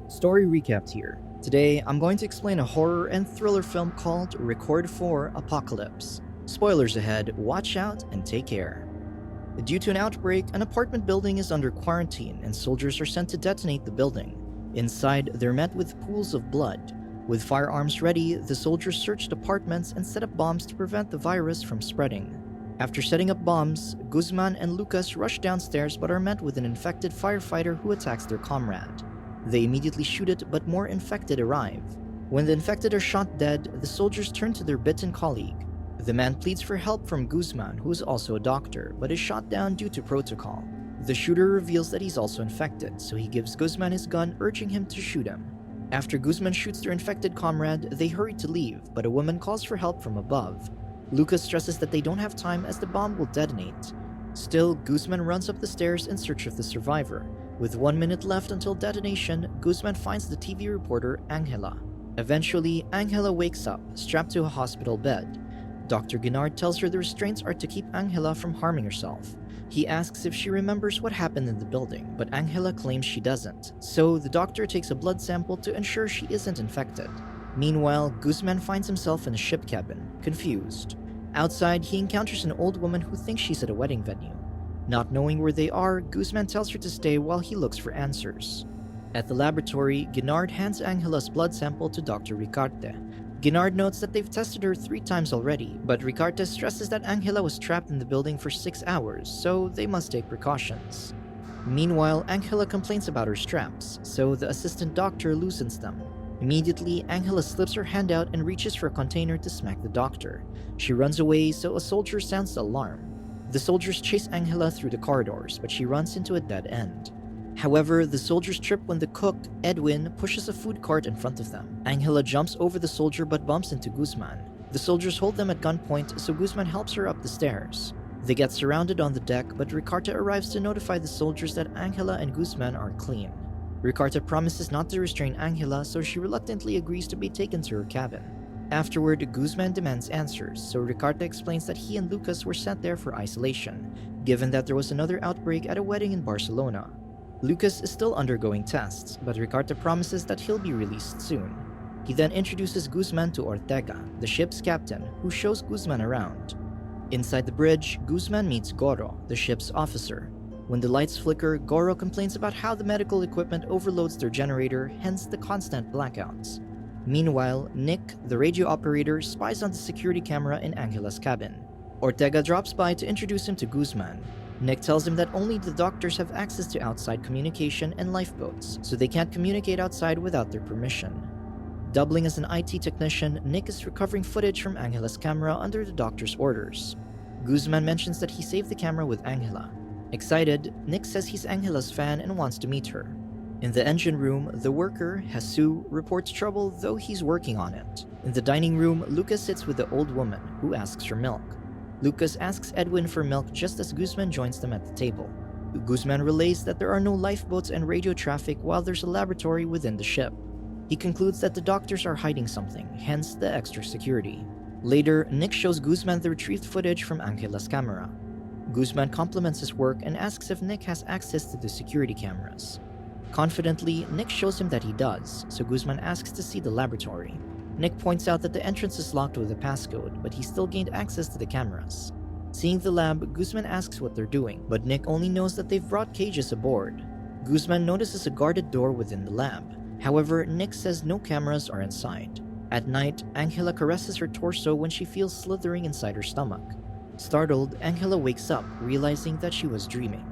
Story recapped here. Today, I'm going to explain a horror and thriller film called Record for Apocalypse. Spoilers ahead, watch out and take care. Due to an outbreak, an apartment building is under quarantine and soldiers are sent to detonate the building. Inside, they're met with pools of blood. With firearms ready, the soldiers searched apartments and set up bombs to prevent the virus from spreading. After setting up bombs, Guzman and Lucas rush downstairs but are met with an infected firefighter who attacks their comrade. They immediately shoot it, but more infected arrive. When the infected are shot dead, the soldiers turn to their bitten colleague. The man pleads for help from Guzman, who is also a doctor, but is shot down due to protocol. The shooter reveals that he's also infected, so he gives Guzman his gun, urging him to shoot him. After Guzman shoots their infected comrade, they hurry to leave, but a woman calls for help from above. Lucas stresses that they don't have time as the bomb will detonate. Still, Guzman runs up the stairs in search of the survivor. With 1 minute left until detonation, Guzman finds the TV reporter Angela. Eventually, Angela wakes up, strapped to a hospital bed. Dr. Guinard tells her the restraints are to keep Angela from harming herself. He asks if she remembers what happened in the building, but Angela claims she doesn't, so the doctor takes a blood sample to ensure she isn't infected. Meanwhile, Guzman finds himself in a ship cabin, confused. Outside, he encounters an old woman who thinks she's at a wedding venue. Not knowing where they are, Guzman tells her to stay while he looks for answers. At the laboratory, Guinard hands Angela's blood sample to Dr. Ricarte. Guinard notes that they've tested her 3 times already, but Ricarte stresses that Angela was trapped in the building for 6 hours, so they must take precautions. Meanwhile, Angela complains about her straps, so the assistant doctor loosens them. Immediately, Angela slips her hand out and reaches for a container to smack the doctor. She runs away, so a soldier sounds the alarm. The soldiers chase Angela through the corridors, but she runs into a dead end. However, the soldiers trip when the cook, Edwin, pushes a food cart in front of them. Angela jumps over the soldier but bumps into Guzman. The soldiers hold them at gunpoint, so Guzman helps her up the stairs. They get surrounded on the deck, but Ricarte arrives to notify the soldiers that Angela and Guzman are clean. Ricarte promises not to restrain Angela, so she reluctantly agrees to be taken to her cabin. Afterward, Guzman demands answers, so Ricarte explains that he and Lucas were sent there for isolation, given that there was another outbreak at a wedding in Barcelona. Lucas is still undergoing tests, but Ricarte promises that he'll be released soon. He then introduces Guzman to Ortega, the ship's captain, who shows Guzman around. Inside the bridge, Guzman meets Goro, the ship's officer. When the lights flicker, Goro complains about how the medical equipment overloads their generator, hence the constant blackouts. Meanwhile, Nick, the radio operator, spies on the security camera in Angela's cabin. Ortega drops by to introduce him to Guzman. Nick tells him that only the doctors have access to outside communication and lifeboats, so they can't communicate outside without their permission. Doubling as an IT technician, Nick is recovering footage from Angela's camera under the doctor's orders. Guzman mentions that he saved the camera with Angela. Excited, Nick says he's Angela's fan and wants to meet her. In the engine room, the worker, Jesus, reports trouble, though he's working on it. In the dining room, Lucas sits with the old woman, who asks for milk. Lucas asks Edwin for milk just as Guzman joins them at the table. Guzman relays that there are no lifeboats and radio traffic while there's a laboratory within the ship. He concludes that the doctors are hiding something, hence the extra security. Later, Nick shows Guzman the retrieved footage from Angela's camera. Guzman compliments his work and asks if Nick has access to the security cameras. Confidently, Nick shows him that he does, so Guzman asks to see the laboratory. Nick points out that the entrance is locked with a passcode, but he still gained access to the cameras. Seeing the lab, Guzman asks what they're doing, but Nick only knows that they've brought cages aboard. Guzman notices a guarded door within the lab. However, Nick says no cameras are inside. At night, Angela caresses her torso when she feels slithering inside her stomach. Startled, Angela wakes up, realizing that she was dreaming.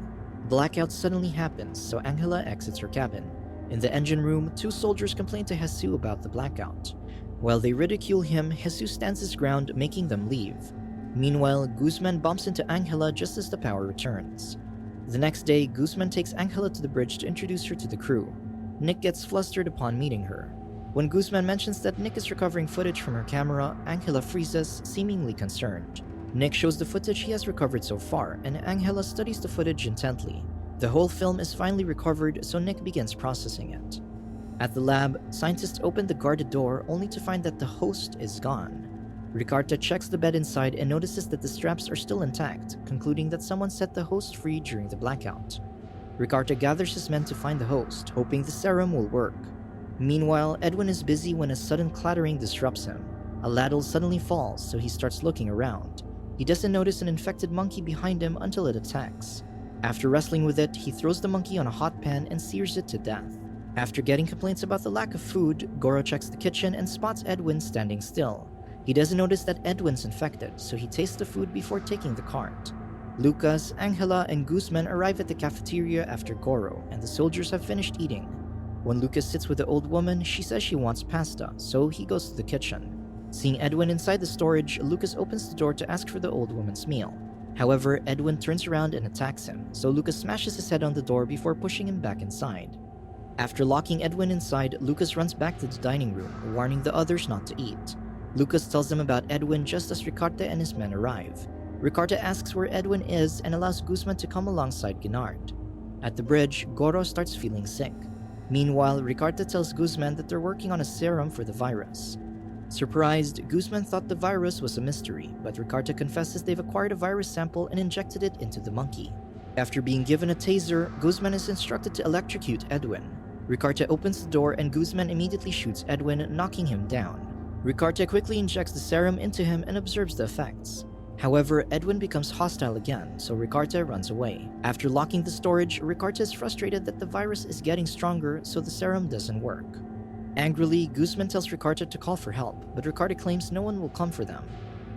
Blackout suddenly happens, so Angela exits her cabin. In the engine room, 2 soldiers complain to Jesus about the blackout. While they ridicule him, Jesus stands his ground, making them leave. Meanwhile, Guzman bumps into Angela just as the power returns. The next day, Guzman takes Angela to the bridge to introduce her to the crew. Nick gets flustered upon meeting her. When Guzman mentions that Nick is recovering footage from her camera, Angela freezes, seemingly concerned. Nick shows the footage he has recovered so far, and Angela studies the footage intently. The whole film is finally recovered, so Nick begins processing it. At the lab, scientists open the guarded door only to find that the host is gone. Ricarte checks the bed inside and notices that the straps are still intact, concluding that someone set the host free during the blackout. Ricarte gathers his men to find the host, hoping the serum will work. Meanwhile, Edwin is busy when a sudden clattering disrupts him. A ladle suddenly falls, so he starts looking around. He doesn't notice an infected monkey behind him until it attacks. After wrestling with it, he throws the monkey on a hot pan and sears it to death. After getting complaints about the lack of food, Goro checks the kitchen and spots Edwin standing still. He doesn't notice that Edwin's infected, so he tastes the food before taking the cart. Lucas, Angela, and Guzman arrive at the cafeteria after Goro, and the soldiers have finished eating. When Lucas sits with the old woman, she says she wants pasta, so he goes to the kitchen. Seeing Edwin inside the storage, Lucas opens the door to ask for the old woman's meal. However, Edwin turns around and attacks him, so Lucas smashes his head on the door before pushing him back inside. After locking Edwin inside, Lucas runs back to the dining room, warning the others not to eat. Lucas tells them about Edwin just as Ricardo and his men arrive. Ricardo asks where Edwin is and allows Guzman to come alongside Guinard. At the bridge, Goro starts feeling sick. Meanwhile, Ricardo tells Guzman that they're working on a serum for the virus. Surprised, Guzman thought the virus was a mystery, but Ricardo confesses they've acquired a virus sample and injected it into the monkey. After being given a taser, Guzman is instructed to electrocute Edwin. Ricardo opens the door and Guzman immediately shoots Edwin, knocking him down. Ricardo quickly injects the serum into him and observes the effects. However, Edwin becomes hostile again, so Ricardo runs away. After locking the storage, Ricardo is frustrated that the virus is getting stronger, so the serum doesn't work. Angrily, Guzman tells Ricardo to call for help, but Ricardo claims no one will come for them.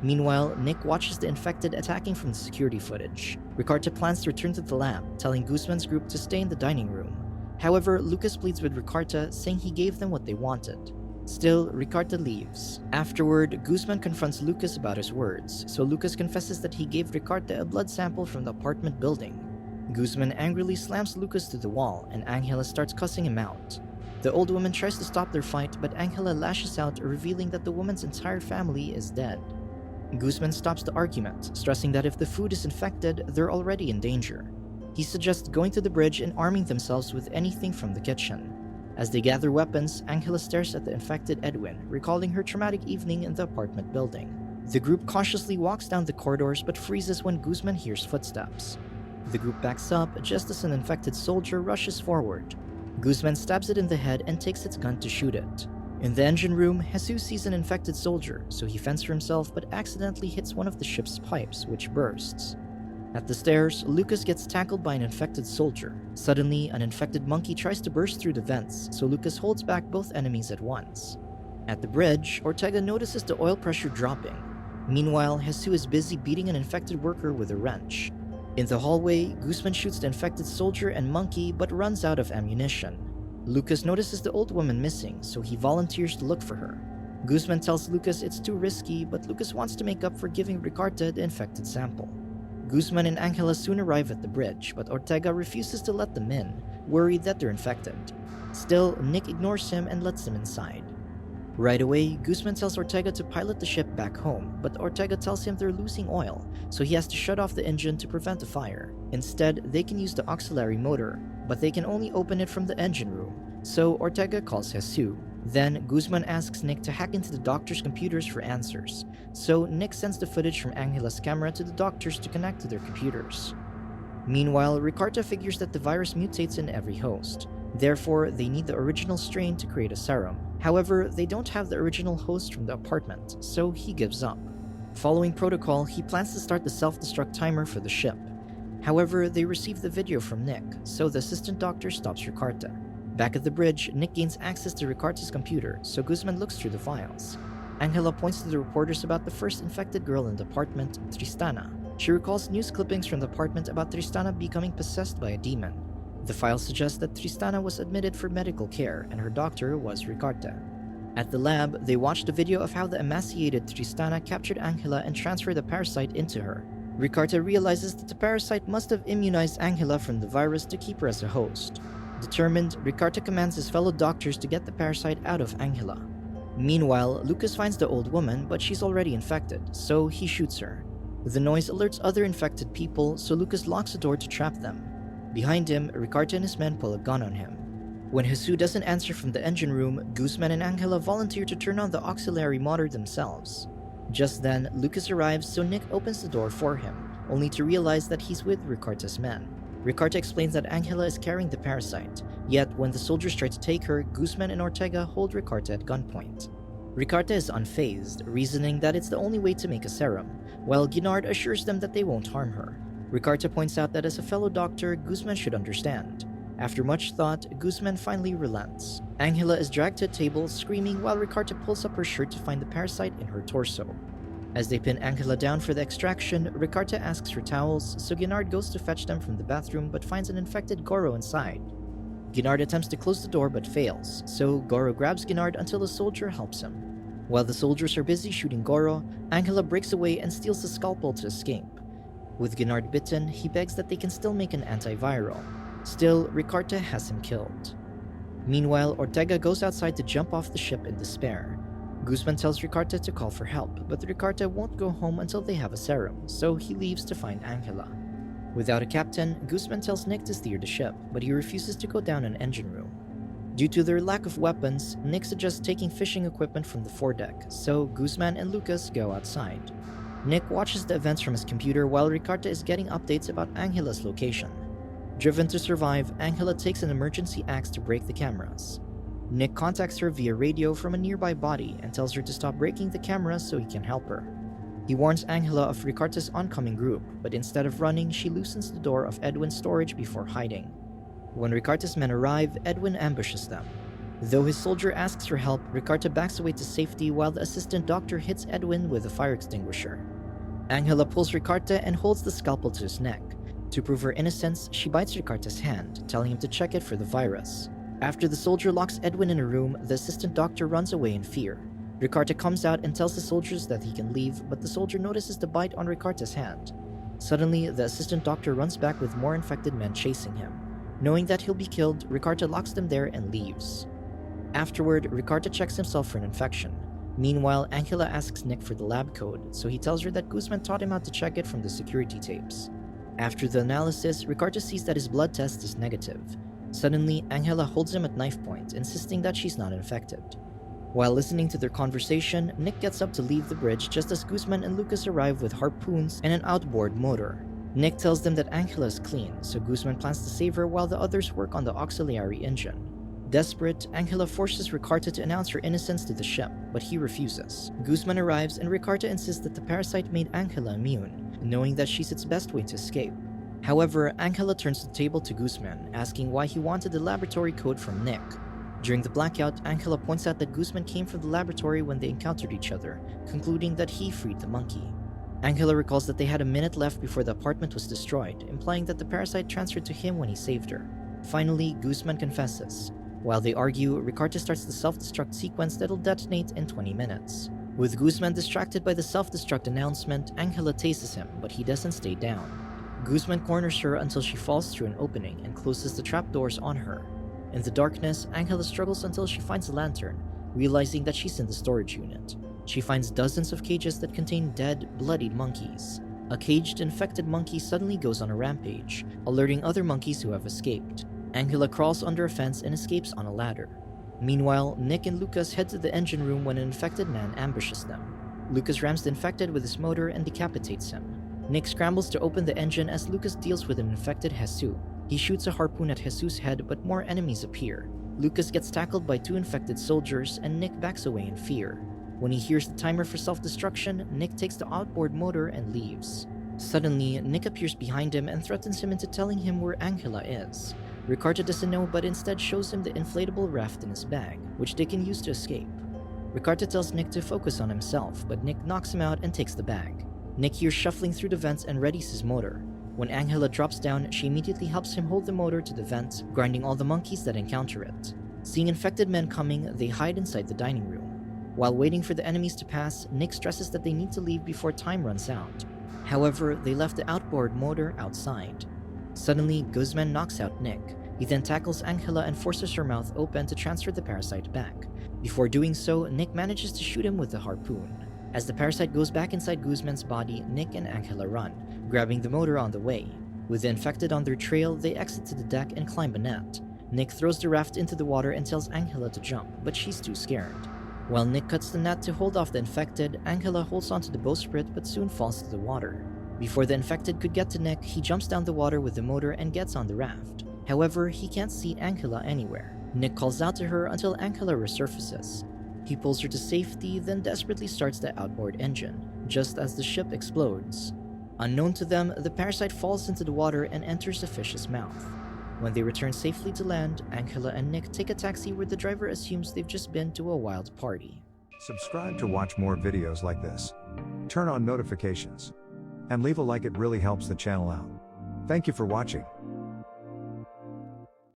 Meanwhile, Nick watches the infected attacking from the security footage. Ricardo plans to return to the lab, telling Guzman's group to stay in the dining room. However, Lucas pleads with Ricardo, saying he gave them what they wanted. Still, Ricardo leaves. Afterward, Guzman confronts Lucas about his words, so Lucas confesses that he gave Ricardo a blood sample from the apartment building. Guzman angrily slams Lucas to the wall, and Angela starts cussing him out. The old woman tries to stop their fight, but Angela lashes out, revealing that the woman's entire family is dead. Guzman stops the argument, stressing that if the food is infected, they're already in danger. He suggests going to the bridge and arming themselves with anything from the kitchen. As they gather weapons, Angela stares at the infected Edwin, recalling her traumatic evening in the apartment building. The group cautiously walks down the corridors but freezes when Guzman hears footsteps. The group backs up just as an infected soldier rushes forward. Guzman stabs it in the head and takes its gun to shoot it. In the engine room, Jesus sees an infected soldier, so he fends for himself but accidentally hits one of the ship's pipes, which bursts. At the stairs, Lucas gets tackled by an infected soldier. Suddenly, an infected monkey tries to burst through the vents, so Lucas holds back both enemies at once. At the bridge, Ortega notices the oil pressure dropping. Meanwhile, Jesus is busy beating an infected worker with a wrench. In the hallway, Guzman shoots the infected soldier and monkey but runs out of ammunition. Lucas notices the old woman missing, so he volunteers to look for her. Guzman tells Lucas it's too risky, but Lucas wants to make up for giving Ricardo the infected sample. Guzman and Angela soon arrive at the bridge, but Ortega refuses to let them in, worried that they're infected. Still, Nick ignores him and lets them inside. Right away, Guzman tells Ortega to pilot the ship back home, but Ortega tells him they're losing oil, so he has to shut off the engine to prevent a fire. Instead, they can use the auxiliary motor, but they can only open it from the engine room, so Ortega calls Jesus. Then, Guzman asks Nick to hack into the doctor's computers for answers, so Nick sends the footage from Angela's camera to the doctors to connect to their computers. Meanwhile, Ricardo figures that the virus mutates in every host. Therefore, they need the original strain to create a serum. However, they don't have the original host from the apartment, so he gives up. Following protocol, he plans to start the self-destruct timer for the ship. However, they receive the video from Nick, so the assistant doctor stops Ricardo. Back at the bridge, Nick gains access to Ricardo's computer, so Guzman looks through the files. Angela points to the reporters about the first infected girl in the apartment, Tristana. She recalls news clippings from the apartment about Tristana becoming possessed by a demon. The file suggests that Tristana was admitted for medical care, and her doctor was Ricardo. At the lab, they watched a video of how the emaciated Tristana captured Angela and transferred the parasite into her. Ricardo realizes that the parasite must have immunized Angela from the virus to keep her as a host. Determined, Ricardo commands his fellow doctors to get the parasite out of Angela. Meanwhile, Lucas finds the old woman, but she's already infected, so he shoots her. The noise alerts other infected people, so Lucas locks the door to trap them. Behind him, Ricardo and his men pull a gun on him. When Jesus doesn't answer from the engine room, Guzman and Angela volunteer to turn on the auxiliary motor themselves. Just then, Lucas arrives, so Nick opens the door for him, only to realize that he's with Ricardo's men. Ricardo explains that Angela is carrying the parasite, yet when the soldiers try to take her, Guzman and Ortega hold Ricardo at gunpoint. Ricardo is unfazed, reasoning that it's the only way to make a serum, while Guinard assures them that they won't harm her. Ricardo points out that as a fellow doctor, Guzman should understand. After much thought, Guzman finally relents. Angela is dragged to a table, screaming while Ricardo pulls up her shirt to find the parasite in her torso. As they pin Angela down for the extraction, Ricardo asks for towels, so Guinard goes to fetch them from the bathroom but finds an infected Goro inside. Guinard attempts to close the door but fails, so Goro grabs Guinard until a soldier helps him. While the soldiers are busy shooting Goro, Angela breaks away and steals the scalpel to escape. With Guinard bitten, he begs that they can still make an antiviral. Still, Ricardo has him killed. Meanwhile, Ortega goes outside to jump off the ship in despair. Guzman tells Ricardo to call for help, but Ricardo won't go home until they have a serum, so he leaves to find Angela. Without a captain, Guzman tells Nick to steer the ship, but he refuses to go down an engine room. Due to their lack of weapons, Nick suggests taking fishing equipment from the foredeck, so Guzman and Lucas go outside. Nick watches the events from his computer while Ricardo is getting updates about Angela's location. Driven to survive, Angela takes an emergency axe to break the cameras. Nick contacts her via radio from a nearby body and tells her to stop breaking the cameras so he can help her. He warns Angela of Ricardo's oncoming group, but instead of running, she loosens the door of Edwin's storage before hiding. When Ricardo's men arrive, Edwin ambushes them. Though his soldier asks for help, Ricardo backs away to safety while the assistant doctor hits Edwin with a fire extinguisher. Angela pulls Ricardo and holds the scalpel to his neck. To prove her innocence, she bites Ricardo's hand, telling him to check it for the virus. After the soldier locks Edwin in a room, the assistant doctor runs away in fear. Ricardo comes out and tells the soldiers that he can leave, but the soldier notices the bite on Ricardo's hand. Suddenly, the assistant doctor runs back with more infected men chasing him. Knowing that he'll be killed, Ricardo locks them there and leaves. Afterward, Ricardo checks himself for an infection. Meanwhile, Angela asks Nick for the lab code, so he tells her that Guzman taught him how to check it from the security tapes. After the analysis, Ricardo sees that his blood test is negative. Suddenly, Angela holds him at knife point, insisting that she's not infected. While listening to their conversation, Nick gets up to leave the bridge just as Guzman and Lucas arrive with harpoons and an outboard motor. Nick tells them that Angela is clean, so Guzman plans to save her while the others work on the auxiliary engine. Desperate, Angela forces Ricardo to announce her innocence to the ship, but he refuses. Guzman arrives and Ricardo insists that the parasite made Angela immune, knowing that she's its best way to escape. However, Angela turns the table to Guzman, asking why he wanted the laboratory code from Nick. During the blackout, Angela points out that Guzman came from the laboratory when they encountered each other, concluding that he freed the monkey. Angela recalls that they had a minute left before the apartment was destroyed, implying that the parasite transferred to him when he saved her. Finally, Guzman confesses. While they argue, Ricardo starts the self-destruct sequence that'll detonate in 20 minutes. With Guzman distracted by the self-destruct announcement, Angela tases him, but he doesn't stay down. Guzman corners her until she falls through an opening and closes the trapdoors on her. In the darkness, Angela struggles until she finds a lantern, realizing that she's in the storage unit. She finds dozens of cages that contain dead, bloodied monkeys. A caged, infected monkey suddenly goes on a rampage, alerting other monkeys who have escaped. Angela crawls under a fence and escapes on a ladder. Meanwhile, Nick and Lucas head to the engine room when an infected man ambushes them. Lucas rams the infected with his motor and decapitates him. Nick scrambles to open the engine as Lucas deals with an infected Jesus. He shoots a harpoon at Jesus' head, but more enemies appear. Lucas gets tackled by 2 infected soldiers, and Nick backs away in fear. When he hears the timer for self-destruction, Nick takes the outboard motor and leaves. Suddenly, Nick appears behind him and threatens him into telling him where Angela is. Ricardo doesn't know, but instead shows him the inflatable raft in his bag, which they can use to escape. Ricardo tells Nick to focus on himself, but Nick knocks him out and takes the bag. Nick hears shuffling through the vents and readies his motor. When Angela drops down, she immediately helps him hold the motor to the vent, grinding all the monkeys that encounter it. Seeing infected men coming, they hide inside the dining room. While waiting for the enemies to pass, Nick stresses that they need to leave before time runs out. However, they left the outboard motor outside. Suddenly, Guzman knocks out Nick. He then tackles Angela and forces her mouth open to transfer the parasite back. Before doing so, Nick manages to shoot him with the harpoon. As the parasite goes back inside Guzman's body, Nick and Angela run, grabbing the motor on the way. With the infected on their trail, they exit to the deck and climb a net. Nick throws the raft into the water and tells Angela to jump, but she's too scared. While Nick cuts the net to hold off the infected, Angela holds onto the bowsprit but soon falls to the water. Before the infected could get to Nick, he jumps down the water with the motor and gets on the raft. However, he can't see Angela anywhere. Nick calls out to her until Angela resurfaces. He pulls her to safety, then desperately starts the outboard engine, just as the ship explodes. Unknown to them, the parasite falls into the water and enters the fish's mouth. When they return safely to land, Angela and Nick take a taxi where the driver assumes they've just been to a wild party. Subscribe to watch more videos like this. Turn on notifications. And leave a like, it really helps the channel out. Thank you for watching.